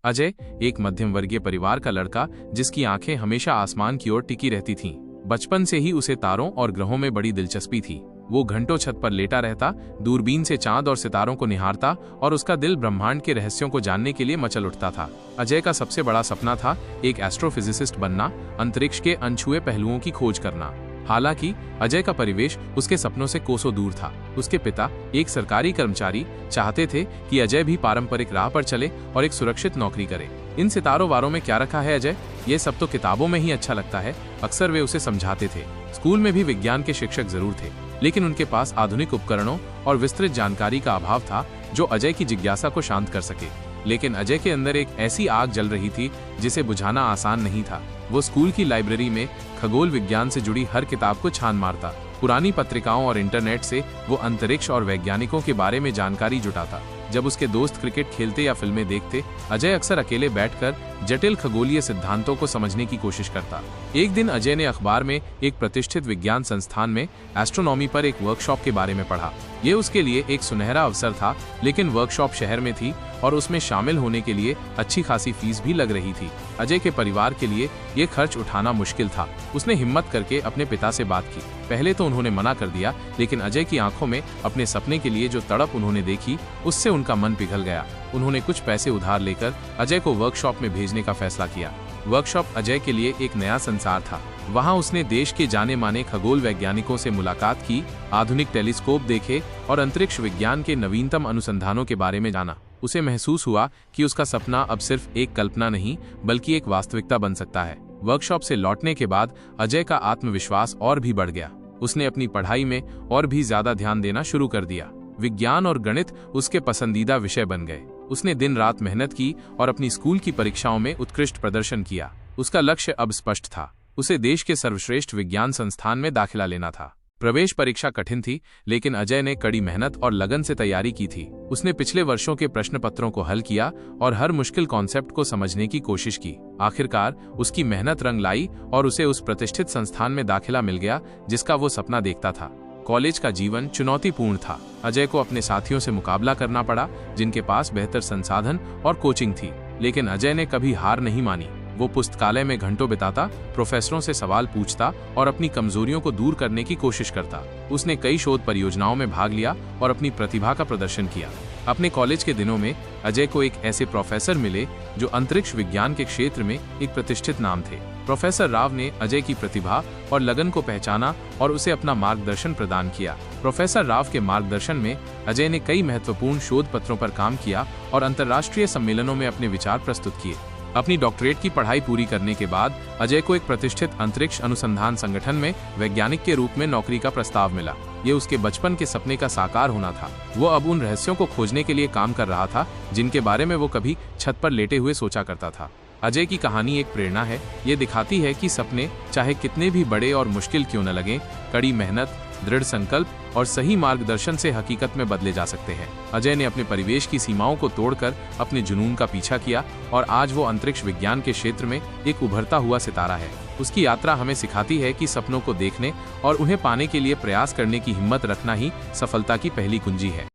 अजय एक मध्यम वर्गीय परिवार का लड़का जिसकी आंखें हमेशा आसमान की ओर टिकी रहती थीं। बचपन से ही उसे तारों और ग्रहों में बड़ी दिलचस्पी थी। वो घंटों छत पर लेटा रहता, दूरबीन से चांद और सितारों को निहारता और उसका दिल ब्रह्मांड के रहस्यों को जानने के लिए मचल उठता था। अजय का सबसे बड़ा सपना था एक एस्ट्रोफिजिसिस्ट बनना, अंतरिक्ष के अनछुए पहलुओं की खोज करना। हालांकि अजय का परिवेश उसके सपनों से कोसों दूर था। उसके पिता, एक सरकारी कर्मचारी, चाहते थे कि अजय भी पारंपरिक राह पर चले और एक सुरक्षित नौकरी करे। इन सितारों वारों में क्या रखा है अजय, ये सब तो किताबों में ही अच्छा लगता है, अक्सर वे उसे समझाते थे। स्कूल में भी विज्ञान के शिक्षक जरूर थे, लेकिन उनके पास आधुनिक उपकरणों और विस्तृत जानकारी का अभाव था जो अजय की जिज्ञासा को शांत कर सके। लेकिन अजय के अंदर एक ऐसी आग जल रही थी जिसे बुझाना आसान नहीं था। वो स्कूल की लाइब्रेरी में खगोल विज्ञान से जुड़ी हर किताब को छान मारता। पुरानी पत्रिकाओं और इंटरनेट से वो अंतरिक्ष और वैज्ञानिकों के बारे में जानकारी जुटाता। जब उसके दोस्त क्रिकेट खेलते या फिल्में देखते, अजय अक्सर अकेले बैठकर जटिल खगोलीय सिद्धांतों को समझने की कोशिश करता। एक दिन अजय ने अखबार में एक प्रतिष्ठित विज्ञान संस्थान में एस्ट्रोनॉमी पर एक वर्कशॉप के बारे में पढ़ा। ये उसके लिए एक सुनहरा अवसर था, लेकिन वर्कशॉप शहर में थी और उसमें शामिल होने के लिए अच्छी खासी फीस भी लग रही थी। अजय के परिवार के लिए ये खर्च उठाना मुश्किल था। उसने हिम्मत करके अपने पिता से बात की। पहले तो उन्होंने मना कर दिया, लेकिन अजय की आंखों में अपने सपने के लिए जो तड़प उन्होंने देखी, उससे उनका मन पिघल गया। उन्होंने कुछ पैसे उधार लेकर अजय को वर्कशॉप में भेजने का फैसला किया। वर्कशॉप अजय के लिए एक नया संसार था। वहां उसने देश के जाने माने खगोल वैज्ञानिकों से मुलाकात की, आधुनिक टेलीस्कोप देखे और अंतरिक्ष विज्ञान के नवीनतम अनुसंधानों के बारे में जाना। उसे महसूस हुआ कि उसका सपना अब सिर्फ एक कल्पना नहीं, बल्कि एक वास्तविकता बन सकता है। वर्कशॉप से लौटने के बाद अजय का आत्मविश्वास और भी बढ़ गया। उसने अपनी पढ़ाई में और भी ज्यादा ध्यान देना शुरू कर दिया। विज्ञान और गणित उसके पसंदीदा विषय बन गए। उसने दिन रात मेहनत की और अपनी स्कूल की परीक्षाओं में उत्कृष्ट प्रदर्शन किया। उसका लक्ष्य अब स्पष्ट था। उसे देश के सर्वश्रेष्ठ विज्ञान संस्थान में दाखिला लेना था। प्रवेश परीक्षा कठिन थी, लेकिन अजय ने कड़ी मेहनत और लगन से तैयारी की थी। उसने पिछले वर्षों के प्रश्न पत्रों को हल किया और हर मुश्किल कॉन्सेप्ट को समझने की कोशिश की। आखिरकार उसकी मेहनत रंग लाई और उसे उस प्रतिष्ठित संस्थान में दाखिला मिल गया जिसका वो सपना देखता था। कॉलेज का जीवन चुनौतीपूर्ण था। अजय को अपने साथियों से मुकाबला करना पड़ा, जिनके पास बेहतर संसाधन और कोचिंग थी। लेकिन अजय ने कभी हार नहीं मानी। वो पुस्तकालय में घंटों बिताता, प्रोफेसरों से सवाल पूछता और अपनी कमजोरियों को दूर करने की कोशिश करता। उसने कई शोध परियोजनाओं में भाग लिया और अपनी प्रतिभा का प्रदर्शन किया। अपने कॉलेज के दिनों में अजय को एक ऐसे प्रोफेसर मिले जो अंतरिक्ष विज्ञान के क्षेत्र में एक प्रतिष्ठित नाम थे। प्रोफेसर राव ने अजय की प्रतिभा और लगन को पहचाना और उसे अपना मार्गदर्शन प्रदान किया। प्रोफेसर राव के मार्गदर्शन में अजय ने कई महत्वपूर्ण शोध पत्रों पर काम किया और अंतर्राष्ट्रीय सम्मेलनों में अपने विचार प्रस्तुत किए। अपनी डॉक्टरेट की पढ़ाई पूरी करने के बाद अजय को एक प्रतिष्ठित अंतरिक्ष अनुसंधान संगठन में वैज्ञानिक के रूप में नौकरी का प्रस्ताव मिला। ये उसके बचपन के सपने का साकार होना था। वो अब उन रहस्यों को खोजने के लिए काम कर रहा था जिनके बारे में वो कभी छत पर लेटे हुए सोचा करता था। अजय की कहानी एक प्रेरणा है। ये दिखाती है कि सपने चाहे कितने भी बड़े और मुश्किल क्यों न लगें, कड़ी मेहनत, दृढ़ संकल्प और सही मार्गदर्शन से हकीकत में बदले जा सकते हैं। अजय ने अपने परिवेश की सीमाओं को तोड़कर अपने जुनून का पीछा किया और आज वो अंतरिक्ष विज्ञान के क्षेत्र में एक उभरता हुआ सितारा है। उसकी यात्रा हमें सिखाती है कि सपनों को देखने और उन्हें पाने के लिए प्रयास करने की हिम्मत रखना ही सफलता की पहली कुंजी है।